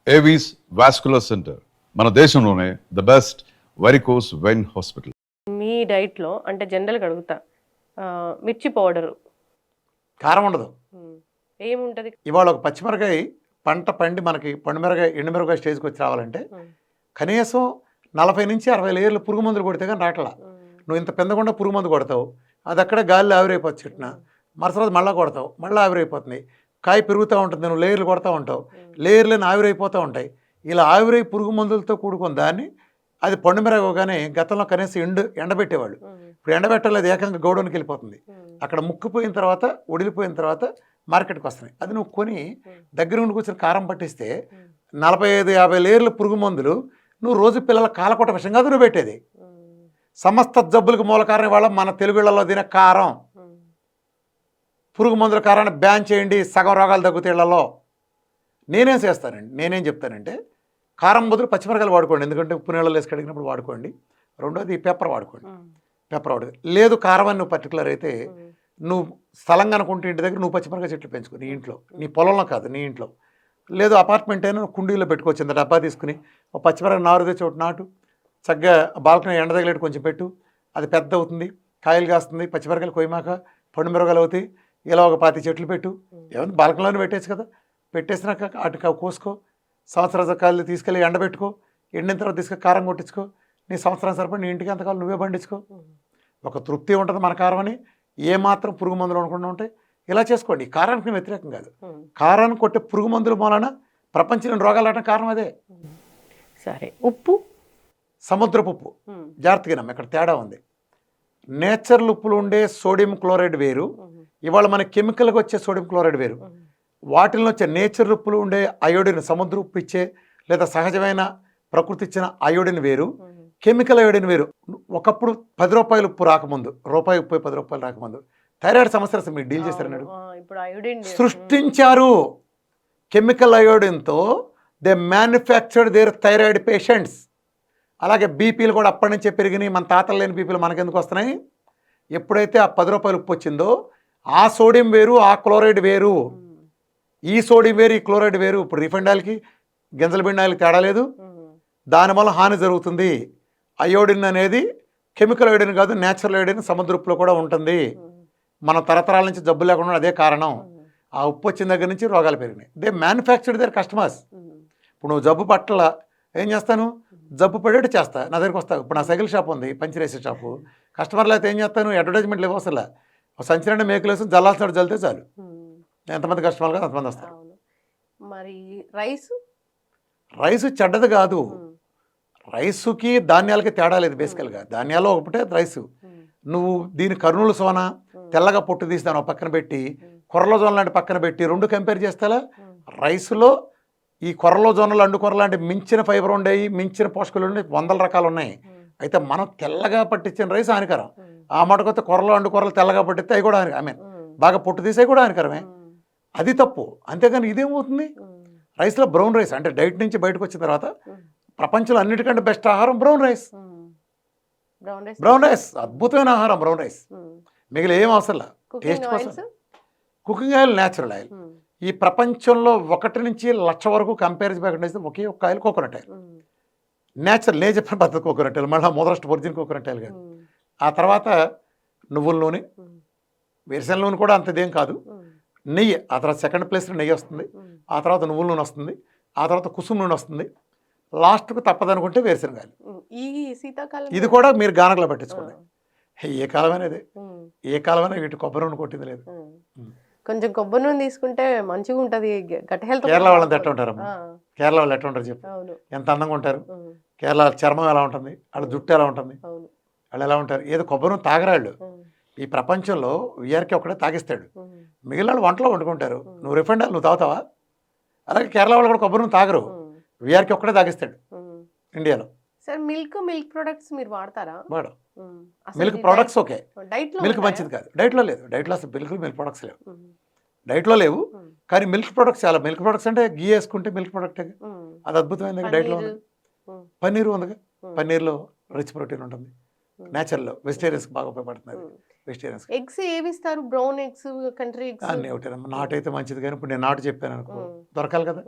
Avis vascular centre మన దేశంలోనే the best varicose vein hospital. మీ డైట్లో అంటే జనరల్గా అడుగుతా, మిర్చి పౌడరు కారం ఉండదు. ఏముంటుంది? ఇవాళ ఒక పచ్చిమిరకాయ పంట పండి మనకి పండుమిరకాయ ఎండుమిరకాయ స్టేజ్కి వచ్చి రావాలంటే కనీసం 40 నుంచి 60 లేయర్లు పురుగు మందులు కొడితే కానీ రావట్లా. నువ్వు ఇంత పెందకుండా పురుగు మందు కొడతావు, అది అక్కడే గాలిలో ఆవిరైపోతుంది చెట్టున, మరుసటి మళ్ళీ కొడతావు, మళ్ళీ ఆవిరైపోతుంది, కాయ పెరుగుతూ ఉంటుంది, నువ్వు లేయర్లు కొడతా ఉంటావు, లేయర్లను ఆవిరైపోతూ ఉంటాయి. ఇలా ఆవిరై పురుగు మందులతో కూడుకున్న దాన్ని అది పండుమిరగానే గతంలో కనీసం ఎండబెట్టేవాళ్ళు. ఇప్పుడు ఎండబెట్టలేదు, ఏకంగా గౌడౌన్కి వెళ్ళిపోతుంది. అక్కడ ముక్కిపోయిన తర్వాత ఒడిలిపోయిన తర్వాత మార్కెట్కి వస్తున్నాయి. అది నువ్వు కొని దగ్గర ఉండి కూర్చొని కారం పట్టిస్తే 45-50 లేయర్ల పురుగు మందులు నువ్వు రోజు పిల్లల కాలకొట్ట విషయం కాదు నువ్వు పెట్టేది. సమస్త జబ్బులకు మూల కారణం ఇవాళ మన తెలుగులలో తినే కారం. పురుగు మందుల కారాన్ని బ్యాన్ చేయండి, సగం రోగాలు తగ్గుతాయి ఇళ్లలో. నేనేం చెప్తానంటే కారం బదులు పచ్చిమిరకాయలు వాడుకోండి, ఎందుకంటే ఉప్పు నీళ్ళలో వేసి కడిగినప్పుడు వాడుకోండి. రెండోది పెప్పర్ వాడుకోండి. లేదు కారం అని నువ్వు పర్టికులర్ అయితే నువ్వు స్థలం కనుకుంటే ఇంటి దగ్గర నువ్వు పచ్చిమిరకాయ చెట్లు పెంచుకో, నీ ఇంట్లో, నీ పొలంలో కాదు, నీ ఇంట్లో. లేదు అపార్ట్మెంట్ అయినా కుండీలో పెట్టుకోవచ్చు, ఇంత డబ్బా తీసుకుని ఒక పచ్చిమిరకాయ నారు తెచ్చి ఒకటి నాటు, చక్కగా బాల్కనీ ఎండ తగిలేట్టు కొంచెం పెట్టు, అది పెద్ద అవుతుంది, కాయలు కాస్తుంది, పచ్చిమిరకాయలు కొయ్యమాక పండుమిరకాయలు అవుతాయి. ఇలా ఒక 10 చెట్లు పెట్టు, ఏమన్నా బాల్కనీలోనే పెట్టేచ్చు కదా. పెట్టేసినాక అటు కోసుకో, సంవత్సరాల కాయలు తీసుకెళ్ళి ఎండబెట్టుకో, ఎండిన తర్వాత తీసుకెళ్ళి కారం కొట్టించుకో, నీ సంవత్సరం సరిపడి నీ ఇంటికి ఎంతకాలం నువ్వే పండించుకో. ఒక తృప్తి ఉంటుంది మన కారం అని. ఏమాత్రం పురుగు మందులు అనుకుంటూ ఉంటాయి. ఇలా చేసుకోండి. కారానికి వ్యతిరేకం కాదు, కారాన్ని కొట్టే పురుగు మందుల మూలన ప్రపంచంలో రోగాలు రావడం కారణం అదే. సరే, ఉప్పు, సముద్రపు ఉప్పు జాగ్రత్తగా నమ్మ, ఇక్కడ తేడా ఉంది. నేచురల్ ఉప్పులు ఉండే సోడియం క్లోరైడ్ వేరు, ఇవాళ మన కెమికల్కి వచ్చే సోడియం క్లోరైడ్ వేరు. వాటిల్లో వచ్చే నేచురల్ ఉప్పులు ఉండే అయోడిన్, సముద్ర ఉప్పు ఇచ్చే లేదా సహజమైన ప్రకృతి ఇచ్చిన అయోడిన్ వేరు, కెమికల్ అయోడిన్ వేరు. ఒకప్పుడు 10 రూపాయలు ఉప్పు రాకముందు, రూపాయి ఉప్పు 10 రూపాయలు రాకముందు థైరాయిడ్ సమస్య మీరు డీల్ చేశారన్నాడు, సృష్టించారు. కెమికల్ అయోడిన్తో they manufactured their thyroid patients. అలాగే బీపీలు కూడా అప్పటి నుంచే పెరిగినాయి. మన తాతలు లేని బీపీలు మనకెందుకు వస్తున్నాయి? ఎప్పుడైతే ఆ 10 రూపాయలు ఉప్పు వచ్చిందో ఆ సోడియం వేరు, ఆ క్లోరైడ్ వేరు. ఈ సోడియం వేరు, ఈ క్లోరైడ్ వేరు. ఇప్పుడు రిఫైండ్ ఆయిల్కి గింజల పిండి ఆయిల్కి తేడా లేదు, దానివల్ల హాని జరుగుతుంది. అయోడిన్ అనేది కెమికల్ అయోడిన్ కాదు, న్యాచురల్ అయోడిన్ సముద్ర ఉప్పులో కూడా ఉంటుంది. మన తరతరాల నుంచి జబ్బు లేకుండా అదే కారణం. ఆ ఉప్పు వచ్చిన దగ్గర నుంచి రోగాలు పెరిగినాయి. They manufactured their customers. ఇప్పుడు నువ్వు జబ్బు పట్ల ఏం చేస్తాను, జబ్బు పడేట్టు చేస్తా, నా దగ్గరికి వస్తావు. ఇప్పుడు నా సైకిల్ షాప్ ఉంది, పంచరేసే షాపు. కస్టమర్లు అయితే ఏం చేస్తాను, అడ్వర్టైజ్మెంట్లు ఇవ్వసలే, సంచలన మేకులేసి జల్లాల్సిన జల్లితే చాలు, ఎంతమంది కస్టమర్లు కాదు అంతమంది వస్తారు. మరి రైసు చెడ్డది కాదు, రైసుకి ధాన్యాలకి తేడా లేదు. బేసికల్గా ధాన్యాల్లో ఒకటే రైసు. నువ్వు దీని కర్నూలు సోన తెల్లగా పొట్టు తీసి దాన్ని పక్కన పెట్టి కొర్రలో జొన్న లాంటి పక్కన పెట్టి రెండు కంపేర్ చేస్తేలా రైసులో ఈ కొర్రలో జొన్నలు అండు కొర్ర లాంటి మించిన ఫైబర్ ఉండేవి, మించిన పోషకాలు ఉండే 100 రకాలు ఉన్నాయి. అయితే మనం తెల్లగా పట్టించిన రైస్ హానికరం. ఆ మటుకొస్తే కొర్రలో అండు కొర్రలు తెల్లగా పట్టిస్తే అవి కూడా హానికరం. బాగా పొట్టు తీసే కూడా హానికరమే. అది తప్పు. అంతేగాని ఇదేమవుతుంది, రైస్లో బ్రౌన్ రైస్ అంటే డైట్ నుంచి బయటకు వచ్చిన తర్వాత ప్రపంచంలో అన్నిటికంటే బెస్ట్ ఆహారం బ్రౌన్ రైస్. బ్రౌన్ రైస్ అద్భుతమైన ఆహారం బ్రౌన్ రైస్. మిగిలిన ఏం అవసరం లేదు. టేస్ట్ కోసం కుకింగ్ ఆయిల్, న్యాచురల్ ఆయిల్. ఈ ప్రపంచంలో 1 నుంచి 1,00,000 వరకు కంపారిజన్ చేస్తే ఒకే ఒక్క ఆయిల్ కోకోనట్ ఆయిల్. న్యాచురల్, నేను చెప్పిన పద్ధతి కోకోనట్ ఆయిల్, మళ్ళీ మొదటి ఒరిజినల్ కోకోనట్ ఆయిల్ కాదు. ఆ తర్వాత నువ్వుల నూనె, వేరుశెనగ నూనె కూడా అంతదేం కాదు. నెయ్యి, ఆ తర్వాత సెకండ్ ప్లేస్లో నెయ్యి వస్తుంది, ఆ తర్వాత నువ్వుల నూనె వస్తుంది, ఆ తర్వాత కుసుమ నూనె వస్తుంది, లాస్ట్కు తప్పదనుకుంటే వేరుశెనగాయలు. ఇది కూడా మీరు గానకలో పట్టించుకోండి. ఏ కాలమైనా ఇదే, ఏ కాలమైనా వీటి కొబ్బరి నూనె కొట్టింది లేదు. కొంచెం కొబ్బరి నూనె తీసుకుంటే మంచిగా ఉంటుంది. కేరళ వాళ్ళంతా ఎట్లా ఉంటారమ్మా, కేరళ వాళ్ళు ఎట్లా ఉంటారు చెప్పు, ఎంత అందంగా ఉంటారు. కేరళ చర్మం ఎలా ఉంటుంది, వాళ్ళ జుట్టు ఎలా ఉంటుంది, వాళ్ళు ఎలా ఉంటారు. ఏదో కొబ్బరి నూనె తాగరాళ్ళు. ఈ ప్రపంచంలో వీఆర్కి ఒకటే తాగిస్తాడు, మిగిలిన వాళ్ళు వంటలో వండుకుంటారు. నువ్వు రిఫైండ్ ఆయిల్ నువ్వు తాగుతావా? అలాగే కేరళ వాళ్ళు కూడా కొబ్బరి నూనె తాగరు, వీఆర్కి ఒక్కడే తాగిస్తాడు ఇండియాలో. సార్ మిల్క్ ప్రొడక్ట్స్ మీరు వాడతారా? వాడు మిల్క్ ప్రొడక్ట్స్ ఓకే, మిల్క్ మంచిది కాదు. డైట్లో లేదు, డైట్లో అసలు మిల్క్ ప్రొడక్ట్స్ లేవు, డైట్లో లేవు. కానీ మిల్క్ ప్రొడక్ట్స్ చాలా, మిల్క్ ప్రొడక్ట్స్ అంటే గీ వేసుకుంటే మిల్క్ ప్రొడక్టే, అది అద్భుతమైనది. డైట్లో ఉంది, పన్నీర్ ఉందిగా, పన్నీర్లో రిచ్ ప్రోటీన్ ఉంటుంది, న్యాచురల్లో వెజిటేరియన్స్కి బాగా ఉపయోగపడుతుంది. వెజిటేరియన్స్ ఎగ్స్ ఏవి ఇస్తారు? బ్రౌన్ ఎగ్స్, కంట్రీ ఎగ్స్ అన్నీ ఒకటి. నాటు అయితే మంచిది, కానీ ఇప్పుడు నేను నాటు చెప్పాను అనుకో దొరకాలి కదా.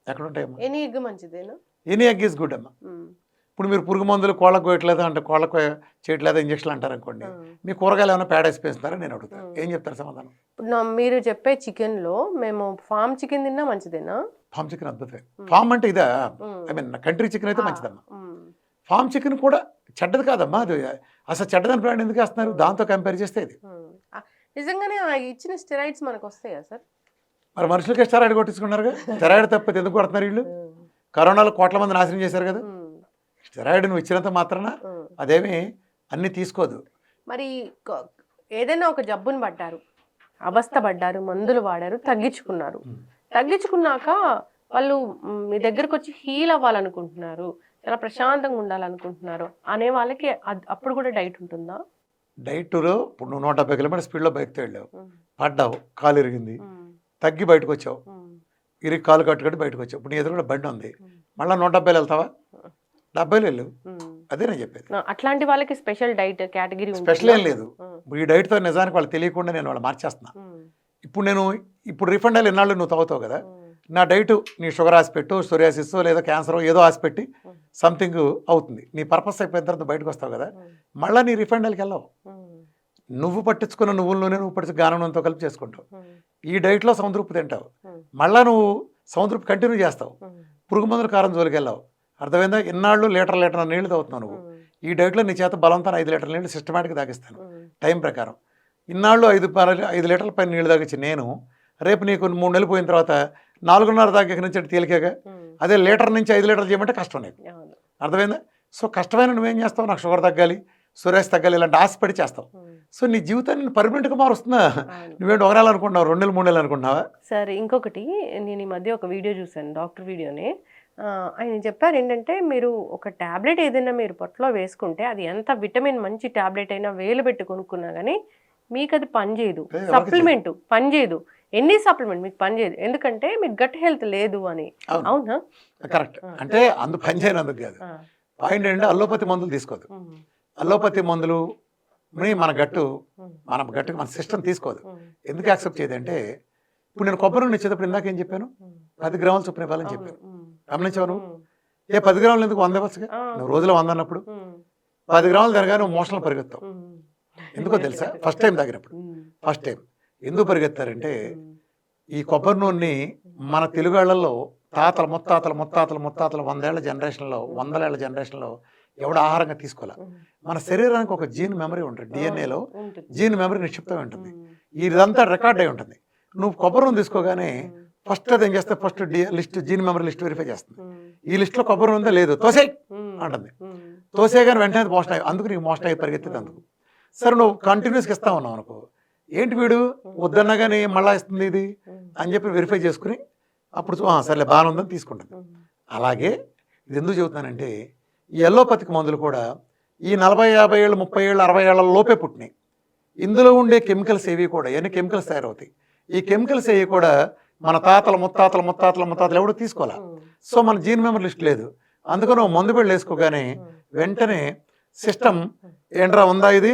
ఎక్కడ ఉంటాయమ్మా? ఎనీ ఎగ్ మంచిదేనా? ఎనీ ఎగ్ ఈజ్ గుడ్ అమ్మా. ఉమ్, ఇప్పుడు మీరు పురుగు మందులు కోళ్ళకు కోయట్లేదు అంటే కోళ్ళకు చేయట్లేదు ఇంజక్షన్లు అంటారు అనుకోండి, మీ కూరగాయలు ఏమైనా పేడ వేసిపోయిస్తారా నేను అడుగుతాను, ఏం చెప్తారు సమాధానం? ఇప్పుడు మీరు చెప్పే చికెన్ లో మేము ఫామ్ చికెన్ తిన్నా మంచిదేనా? ఫామ్ చికెన్ అద్భుతమే. ఫామ్ అంటే ఇదా, ఐ మీన్ కంట్రీ చికెన్ అయితే మంచిదమ్మా. ఫామ్ చికెన్ కూడా చెడ్డది కాదమ్మా, అది అసలు చెడ్డదని బ్రాండ్ ఎందుకు వేస్తున్నారు? దాంతో కంపేర్ చేస్తే ఇది నిజంగానే ఆ ఇచ్చిన స్టెరాయిడ్స్ మనకు వస్తాయా సార్? మరి మనుషులకి స్టెరాయిడ్ కొట్టించుకున్నారుగా, స్టెరాయిడ్ తప్పితే ఎందుకు కొడుతున్నారు వీళ్ళు? కరోనాలో కోట్ల మంది నాశనం చేశారు కదా. స్టెరాయిడ్ నువ్వు ఇచ్చినంత మాత్రాన అదేమి అన్ని తీసుకోదు. మరి ఏదైనా ఒక జబ్బుని పడ్డారు, అవస్థ పడ్డారు, మందులు వాడారు, తగ్గించుకున్నారు, తగ్గించుకున్నాక వాళ్ళు మీ దగ్గరకు వచ్చి హీల్ అవ్వాలనుకుంటున్నారు, చాలా ప్రశాంతంగా ఉండాలనుకుంటున్నారు అనే వాళ్ళకి అప్పుడు కూడా డైట్ ఉంటుందా? డైట్లో ఇప్పుడు నువ్వు 170 కిలోమీటర్ స్పీడ్లో బైక్తో వెళ్ళావు, పడ్డావు, కాలు ఇరిగింది, తగ్గి బయటకు వచ్చావు, ఇరిగి కాలు కట్టుకట్టి బయటకు వచ్చావు, ఇప్పుడు నీ ఎదురు కూడా బండి ఉంది, మళ్ళీ 170 వెళ్తావా? 70 వెళ్ళు. అదే నేను చెప్పేది. అట్లాంటి వాళ్ళకి స్పెషల్ డైట్ కేటగిరీ స్పెషల్ ఏం లేదు. ఈ డైట్తో నిజానికి వాళ్ళు తెలియకుండా నేను వాళ్ళు మార్చేస్తున్నా. ఇప్పుడు రిఫండ్ అయ్యి ఎన్నాళ్ళు నువ్వు తాగుతావు కదా, నా డైట్ నీ షుగర్ ఆసిపెట్టు, సోరియాసిస్ లేదా క్యాన్సర్ ఏదో ఆసిపెట్టి సంథింగ్ అవుతుంది, నీ పర్పస్ అయిపోయిన తర్వాత బయటకు వస్తావు కదా, మళ్ళీ నీ రిఫండ్కి వెళ్ళావు. నువ్వు పట్టించుకున్న నువ్వుల నూనె నువ్వు పట్టించు గానం నూనెతో కలిపి చేసుకుంటావు. ఈ డైట్లో సముద్రపు తింటావు, మళ్ళీ నువ్వు సముద్రపు కంటిన్యూ చేస్తావు, పురుగు మందుల కారం జోలికి వెళ్ళావు. అర్థమైందా? ఇన్నాళ్ళు లీటర్ నీళ్లు తాగుతున్నావు నువ్వు. ఈ డైట్లో నీ చేత బలంతో 5 లీటర్ల నీళ్ళు సిస్టమేటిక్గా తాగిస్తాను టైం ప్రకారం. ఇన్నాళ్ళు 5 లీటర్ల పైన నీళ్ళు తాగించి నేను రేపు నీకు 3 నెలలు పోయిన తర్వాత 4.5 తాగే నుంచి తేలికగా అదే లీటర్ నుంచి 5 లీటర్లు చేయమంటే కష్టం నీకు. అర్థమైందా? సో కష్టమైన నువ్వేం చేస్తావు, నాకు షుగర్ తగ్గాలి, సురేష్ తగ్గాలి, ఇలాంటి ఆశపడి చేస్తావు. సో నీ జీవితాన్ని పర్మనెంట్గా మారుస్తుందా? నువ్వేంటి 1 నెల అనుకుంటున్నావు, 2 నెలలు 3 నెలలు అనుకుంటున్నావా? సరే, ఇంకొకటి నేను ఈ మధ్య ఒక వీడియో చూసాను, డాక్టర్ వీడియోని. ఆయన చెప్పారు ఏంటంటే, మీరు ఒక ట్యాబ్లెట్ ఏదైనా మీరు పొట్టలో వేసుకుంటే అది ఎంత విటమిన్ మంచి ట్యాబ్లెట్ అయినా వేలు పెట్టి కొనుక్కున్నా కానీ మీకు అది పనిచేయదు, సప్లిమెంట్ పనిచేయదు, ఎన్ని సప్లిమెంట్ మీకు పనిచేయదు, ఎందుకంటే మీకు గట్ హెల్త్ లేదు అని. అవునా? కరెక్ట్. అంటే అందుకు పనిచేయనందుకు కాదు, పాయింట్ ఏంటంటే అల్లోపతి మందులు తీసుకోదు. అల్లోపతి మందులు మన గట్టుకు మన సిస్టమ్ తీసుకోదు. ఎందుకు యాక్సెప్ట్ చేయదు అంటే, ఇప్పుడు నేను కొబ్బరి నూనె ఇచ్చేటప్పుడు ఇందాక ఏం చెప్పాను, 10 గ్రాములు చొప్పున ఇవ్వాలని చెప్పాను. గమనించావు నువ్వు? 10 గ్రాములు ఎందుకు 100 ఇవ్వచ్చుగా? నువ్వు రోజులో 100 అన్నప్పుడు 10 గ్రాములు తినగా నువ్వు మోషన్లో పరిగెత్తావు. ఎందుకో తెలుసా? ఫస్ట్ టైం తాగినప్పుడు ఫస్ట్ టైం ఎందుకు పరిగెత్తారంటే, ఈ కొబ్బరి నూనెని మన తెలుగాళ్లలో తాతల ముత్తాతల 100 ఏళ్ల జనరేషన్లో ఎవడ ఆహారంగా తీసుకోలే. మన శరీరానికి ఒక జీన్ మెమరీ ఉంటుంది, డిఎన్ఏలో జీన్ మెమరీ నిక్షిప్తమై ఉంటుంది, ఇదంతా రికార్డ్ అయి ఉంటుంది. నువ్వు కొబ్బరి నూనె తీసుకోగానే ఫస్ట్ అది ఏం చేస్తే, first gene memory list verify చేస్తుంది. ఈ లిస్ట్లో కొబ్బరి ఉందా లేదు, తోసే అంటుంది. తోసేగానే వెంటనే మోషన్ అయ్యి, అందుకు నీకు మోషన్ అయ్యి పరిగెత్తేది అందుకు. సరే నువ్వు కంటిన్యూస్గా ఇస్తా ఉన్నావు అనుకో, ఏంటి వీడు వద్దన్నా కానీ మళ్ళీ ఇస్తుంది ఇది అని చెప్పి వెరిఫై చేసుకుని అప్పుడు సర్లే బాగానే ఉందని తీసుకుంటుంది. అలాగే ఇది ఎందుకు చెబుతున్నానంటే, ఈ ఎల్లోపతికి మందులు కూడా ఈ 40, 50 ఏళ్ళు, 30 ఏళ్ళు, 60 ఏళ్ల లోపే పుట్టినాయి. ఇందులో ఉండే కెమికల్స్ ఏవి కూడా ఎన్ని కెమికల్స్ తయారవుతాయి. ఈ కెమికల్స్ ఏవి కూడా మన తాతల ముత్తాతలు ఎవడు తీసుకోవాలా. సో మన జీన్ మెమరీ లిస్ట్ లేదు. అందుకని మందు బిళ్ళ వేసుకోగానే వెంటనే సిస్టమ్ ఏంట్రా ఉందా ఇది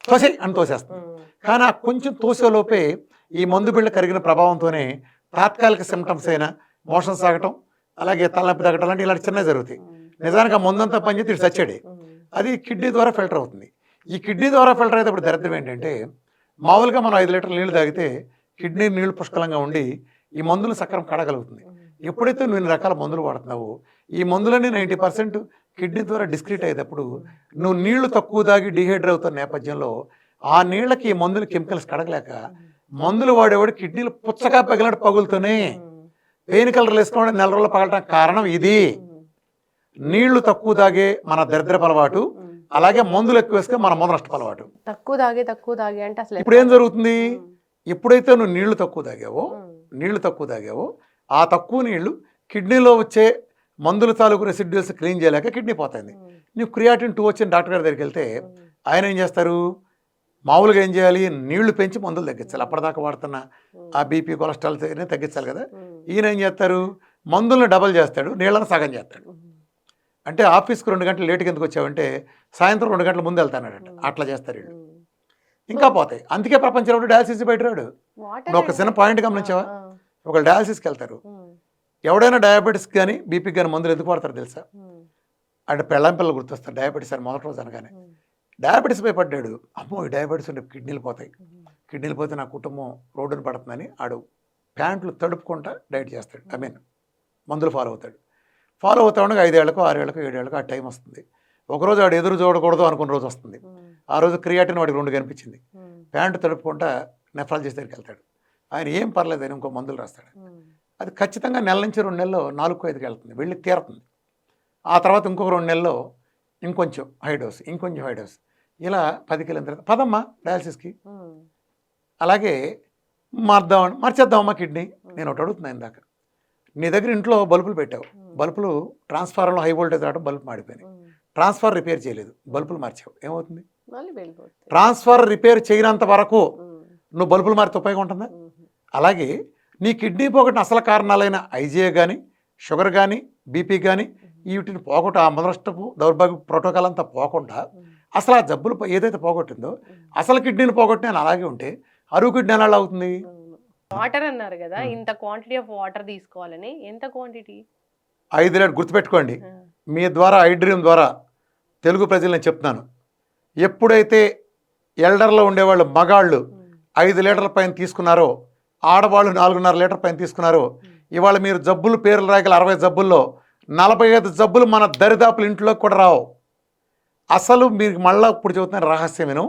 తోసే అని తోసేస్తుంది. కానీ ఆ కొంచెం తోసేలోపే ఈ మందు బిళ్ళ కరిగిన ప్రభావంతోనే తాత్కాలిక సిమ్టమ్స్ అయినా మోషన్ సాగటం, అలాగే తలనొప్పి తగ్గటం లాంటి ఇలాంటి చిన్నవి జరుగుతాయి. నిజానికి ఆ మందంతా పనిచేసి ఇటు చచ్చాడే, అది కిడ్నీ ద్వారా ఫిల్టర్ అవుతుంది. ఈ కిడ్నీ ద్వారా ఫిల్టర్ అయితే ఇప్పుడు దరిద్రం ఏంటంటే, మామూలుగా మనం 5 లీటర్ల నీళ్ళు తాగితే కిడ్నీ నీళ్లు పుష్కలంగా ఉండి ఈ మందులు సక్రమం కడగలుగుతుంది. ఎప్పుడైతే నువ్వు 2 రకాల మందులు వాడుతున్నావో ఈ మందులన్నీ 90% కిడ్నీ ద్వారా డిస్క్రీట్ అయ్యేటప్పుడు నువ్వు నీళ్లు తక్కువ తాగి డిహైడ్రేట్ అవుతున్న నేపథ్యంలో ఆ నీళ్ళకి ఈ మందులు కెమికల్స్ కడగలేక మందులు వాడేవాడు కిడ్నీలు పుచ్చగా పగిలినట్టు పగులుతూనే పెయిన్ కలర్లు వేసుకోవడం 4 రోజులు పగలటానికి కారణం ఇది. నీళ్లు తక్కువ తాగే మన దరిద్రపు అలవాటు, అలాగే మందులు ఎక్కువ వేసుకుని మన మందు నష్టపు అలవాటు. తక్కువ తాగే అంటే అసలు ఇప్పుడు ఏం జరుగుతుంది, ఎప్పుడైతే నువ్వు నీళ్లు తక్కువ తాగావో ఆ తక్కువ నీళ్లు కిడ్నీలో వచ్చే మందుల తాలూకు రెసిడ్యూల్స్ క్లీన్ చేయలేక కిడ్నీ పోతుంది. నువ్వు క్రియాటిన్ 2 వచ్చిన డాక్టర్ గారి దగ్గరికి వెళ్తే ఆయన ఏం చేస్తారు, మామూలుగా ఏం చేయాలి, నీళ్లు పెంచి మందులు తగ్గించాలి. అప్పటిదాకా వాడుతున్న ఆ బీపీ కొలెస్ట్రాల్ తగ్గించాలి కదా. ఈయన ఏం చేస్తారు, మందులను డబల్ చేస్తాడు, నీళ్ళని సగం చేస్తాడు. అంటే ఆఫీస్కి 2 గంటలు లేటుగా ఎందుకు వచ్చావంటే సాయంత్రం 2 గంటల ముందు వెళ్తానట. అట్లా చేస్తారు వీళ్ళు, ఇంకా పోతాయి. అందుకే ప్రపంచంలో డయాలసిస్ బయట రాడు. నువ్వు ఒక చిన్న పాయింట్ గమనించావా, ఒకళ్ళు డయాలసిస్కి వెళ్తారు, ఎవడైనా డయాబెటీస్ కానీ బీపీకి కానీ మందులు ఎందుకు వాడతారు తెలుసా? అంటే పెళ్ళం పిల్లలు గుర్తొస్తారు డయాబెటీస్ అని మొదటి రోజు అనగానే. డయాబెటీస్ పై పడ్డాడు, అమ్మో ఈ డయాబెటీస్ ఉంటే కిడ్నీలు పోతాయి, కిడ్నీలు పోతే నా కుటుంబం రోడ్డున పడుతుందని ఆడు ప్యాంట్లు తడుపుకుంటా డైట్ చేస్తాడు, మందులు ఫాలో అవుతాడు. ఫాలో అవుతా ఉండగా 5 ఏళ్ళకో 6 ఏళ్ళకో 7 ఏళ్ళకో ఆ టైం వస్తుంది. ఒకరోజు వాడు ఎదురు చూడకూడదు అనుకున్న రోజు వస్తుంది. ఆ రోజు క్రియాటిన్ వాడికి 2 కనిపించింది. ప్యాంటు తడుపుకుంటా నెఫ్రాలజిస్ట్ దగ్గరికి వెళ్తాడు. ఆయన ఏం పర్లేదు అని ఇంకో మందులు రాస్తాడు. అది ఖచ్చితంగా నెల నుంచి 2 నెలల్లో 4కు 5కి వెళ్తుంది, వెళ్ళి తీరుతుంది. ఆ తర్వాత ఇంకొక 2 నెలల్లో ఇంకొంచెం హై డోస్, ఇంకొంచెం హై డోస్, ఇలా 10కి వెళ్ళిన తర్వాత పదమ్మా డయాలసిస్కి. అలాగే మార్చేద్దామమ్మా కిడ్నీ. నేను ఒకటి అడుగుతున్నాను ఇందాక, నీ దగ్గర ఇంట్లో బల్బులు పెట్టావు, బల్బులు ట్రాన్స్ఫార్మర్లో హై వోల్టేజ్ రావడం బల్బు మాడిపోయినాయి, ట్రాన్స్ఫార్ రిపేర్ చేయలేదు, బల్బులు మార్చావు, ఏమవుతుంది? ట్రాన్స్ఫార్ రిపేర్ చేయనంత వరకు నువ్వు బల్బులు మారితే ఉపయోగం ఉంటుందా? అలాగే నీ కిడ్నీ పోగొట్టిన అసలు కారణాలైన ఐజిఏ కానీ, షుగర్ కానీ, బీపీ కానీ, వీటిని పోగొట్టు ఆ మొదలష్టపు దౌర్భాగ్య ప్రోటోకాల్ అంతా పోకుండా అసలు ఆ జబ్బులు ఏదైతే పోగొట్టిందో అసలు కిడ్నీని పోగొట్టిన అలాగే ఉంటే అరువు కిడ్నీ ఎలా అవుతుంది? వాటర్ అన్నారు కదా, ఇంత క్వాంటిటీ ఆఫ్ వాటర్ తీసుకోవాలని, ఎంత క్వాంటిటీ? 5 లీటర్. గుర్తుపెట్టుకోండి, మీ ద్వారా ఐడ్రీమ్ ద్వారా తెలుగు ప్రజలు నేను చెప్తున్నాను, ఎప్పుడైతే ఎల్డర్లో ఉండేవాళ్ళు మగాళ్ళు 5 లీటర్ల పైన తీసుకున్నారో, ఆడవాళ్ళు 4.5 లీటర్ పైన తీసుకున్నారో, ఇవాళ మీరు జబ్బులు పేర్లు రాయగల 60 జబ్బుల్లో 45 జబ్బులు మన దరిదాపుల ఇంట్లోకి కూడా రావు. అసలు మీరు మళ్ళీ ఇప్పుడు చెబుతున్న రహస్యమేను,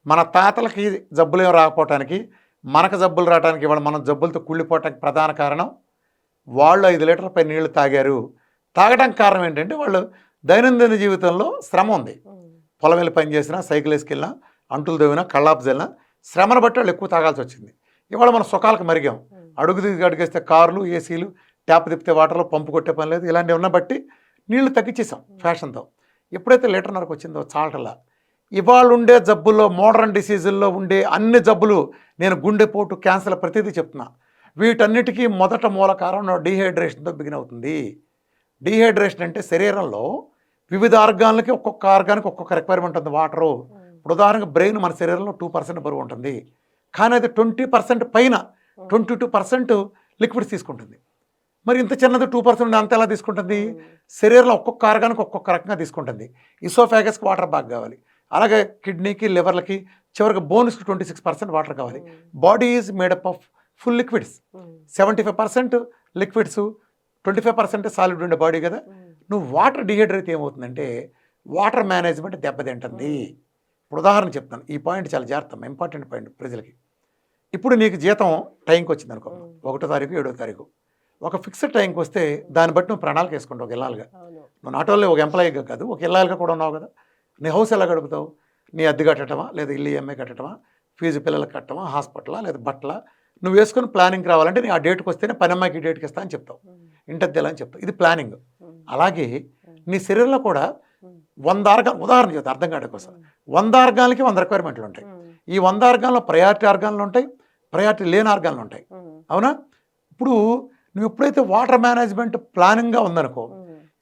మన తాతలకి జబ్బులు ఏం రాకపోవటానికి, మనకు జబ్బులు రావడానికి, ఇవాళ మనం జబ్బులతో కుళ్ళిపోవటానికి ప్రధాన కారణం వాళ్ళు 5 లీటర్ల పై నీళ్లు తాగారు. తాగడానికి కారణం ఏంటంటే వాళ్ళు దైనందిన జీవితంలో శ్రమ ఉంది. పొలం వెళ్ళి పని చేసినా, సైకిల్ వేసుకెళ్ళినా, అంటులు దవ్వినా, కళ్ళాపు జల్లినా శ్రమను బట్టి వాళ్ళు ఎక్కువ తాగాల్సి వచ్చింది. ఇవాళ మన సుఖాలకు మరిగాం, అడుగు దిగి అడిగేస్తే కార్లు, ఏసీలు, ట్యాప్ తిప్పితే వాటర్లో పంపు కొట్టే పని లేదు, ఇలాంటివి ఉన్న బట్టి నీళ్లు తగ్గించేసాం ఫ్యాషన్తో. ఎప్పుడైతే 1.5 లీటర్కి వచ్చిందో చాలటలా ఇవాళ ఉండే జబ్బుల్లో, మోడర్న్ డిసీజుల్లో ఉండే అన్ని జబ్బులు, నేను గుండెపోటు, క్యాన్సర్ ప్రతిదీ చెప్తున్నా, వీటన్నిటికీ మొదట మూల కారణం డీహైడ్రేషన్తో బిగిన్ అవుతుంది. డీహైడ్రేషన్ అంటే శరీరంలో వివిధ ఆర్గాన్లకి ఒక్కొక్క ఆర్గానికి ఒక్కొక్క రిక్వైర్మెంట్ ఉంది వాటరు. ఇప్పుడు ఉదాహరణకు బ్రెయిన్ మన శరీరంలో 2% బరువు ఉంటుంది, కానీ అది 20% పైన 22% లిక్విడ్స్ తీసుకుంటుంది. మరి ఇంత చిన్నది 2% అంత ఎలా తీసుకుంటుంది? శరీరంలో ఒక్కొక్క ఆర్గానికి ఒక్కొక్క రకంగా తీసుకుంటుంది. ఇసోఫాగస్కి వాటర్ బాగా కావాలి, అలాగే కిడ్నీకి, లివర్లకి, చివరికి బోన్స్కి 26% వాటర్ కావాలి. Body is made up of full liquids. 75% liquids, 25% solid ఉండే బాడీ కదా. నువ్వు వాటర్ డిహైడ్రేట్ ఏమవుతుందంటే వాటర్ మేనేజ్మెంట్ దెబ్బతింటుంది. ఇప్పుడు ఉదాహరణ చెప్తాను, ఈ పాయింట్ చాలా జాగ్రత్త, ఇంపార్టెంట్ పాయింట్ ప్రజలకి. ఇప్పుడు నీకు జీతం టైంకి వచ్చింది అనుకో, 1వ తారీఖు 7వ తారీఖు, ఒక ఫిక్స్డ్ టైంకి వస్తే దాన్ని బట్టి నువ్వు ప్రణాళిక వేసుకుంటావు. ఒక ఇల్లాలుగా నువ్వు నాట్ ఓన్లీ ఒక ఎంప్లాయీగా కాదు, ఒక ఇల్లాలుగా కూడా ఉన్నావు కదా. నీ హౌస్ ఎలా గడుపుతావు? నీ అద్దె కట్టడమా, లేదా ఇల్లు ఈఎంఐ కట్టడమా, ఫీజు పిల్లలకు కట్టడమా, హాస్పిటలా, లేదా బట్టలా, నువ్వు వేసుకుని ప్లానింగ్ రావాలంటే నీ ఆ డేట్కి వస్తేనే పని అమ్మాయికి ఈ డేట్కి ఇస్తా అని చెప్తావు, ఇంటద్దెలా అని చెప్తావు. ఇది ప్లానింగ్. అలాగే నీ శరీరంలో కూడా 100 ఆర్గాన్, ఉదాహరణ చెప్తా అర్థం కావడం కోసం, 100 ఆర్గాన్లకి 100 రిక్వైర్మెంట్లు ఉంటాయి. ఈ 100 ఆర్గాన్లో ప్రయారిటీ ఆర్గాన్లు ఉంటాయి, ప్రయారిటీ లేని ఆర్గాన్లు ఉంటాయి, అవునా? ఇప్పుడు నువ్వు ఎప్పుడైతే వాటర్ మేనేజ్మెంట్ ప్లానింగ్గా ఉందనుకో,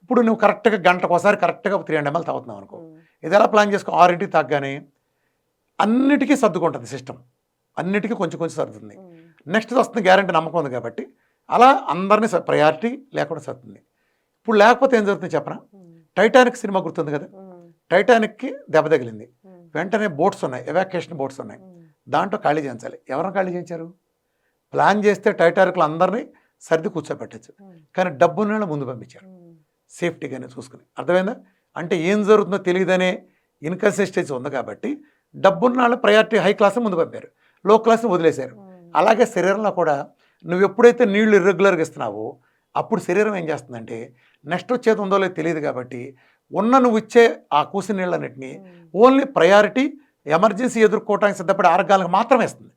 ఇప్పుడు నువ్వు కరెక్ట్గా గంటకు ఒకసారి కరెక్ట్గా 300 ml తాగుతున్నావు అనుకో, ఇది ఎలా ప్లాన్ చేసుకో? 6ంటికి తాగగానే అన్నిటికీ సర్దుకుంటుంది సిస్టమ్, అన్నిటికీ కొంచెం కొంచెం సర్దుతుంది. నెక్స్ట్ వస్తుంది గ్యారంటీ, నమ్మకం ఉంది కాబట్టి అలా అందరినీ ప్రయారిటీ లేకుండా సర్దుతుంది. ఇప్పుడు లేకపోతే ఏం జరుగుతుంది చెప్పనా? టైటానిక్ సినిమా గుర్తుంది కదా, టైటానిక్కి దెబ్బ తగిలింది, వెంటనే బోట్స్ ఉన్నాయి, ఎవాక్యుయేషన్ బోట్స్ ఉన్నాయి, దాంట్లో ఖాళీ చేయించాలి. ఎవరైనా ఖాళీ చేయించారు? ప్లాన్ చేస్తే టైటానిక్లో అందరినీ సర్ది కూర్చోబెట్టచ్చు, కానీ డబ్బున్న ముందు పంపించారు సేఫ్టీగానే చూసుకుని. అర్థమైందా? అంటే ఏం జరుగుతుందో తెలియదనే ఇన్కన్సిస్టెన్సీ ఉంది కాబట్టి డబ్బున్న వాళ్ళు ప్రయారిటీ హై క్లాస్ ముందు పంపారు, లో క్లాస్ని వదిలేశారు. అలాగే శరీరంలో కూడా నువ్వు ఎప్పుడైతే నీళ్లు ఇర్రెగ్యులర్గా ఇస్తున్నావో అప్పుడు శరీరం ఏం చేస్తుందంటే నెక్స్ట్ వచ్చేది ఉందో లేదో తెలియదు కాబట్టి నువ్వు ఇచ్చే ఆ కూసి నీళ్ళన్నింటినీ ఓన్లీ ప్రయారిటీ ఎమర్జెన్సీ ఎదుర్కోవడానికి సిద్ధపడే ఆర్గాలకు మాత్రమే ఇస్తుంది.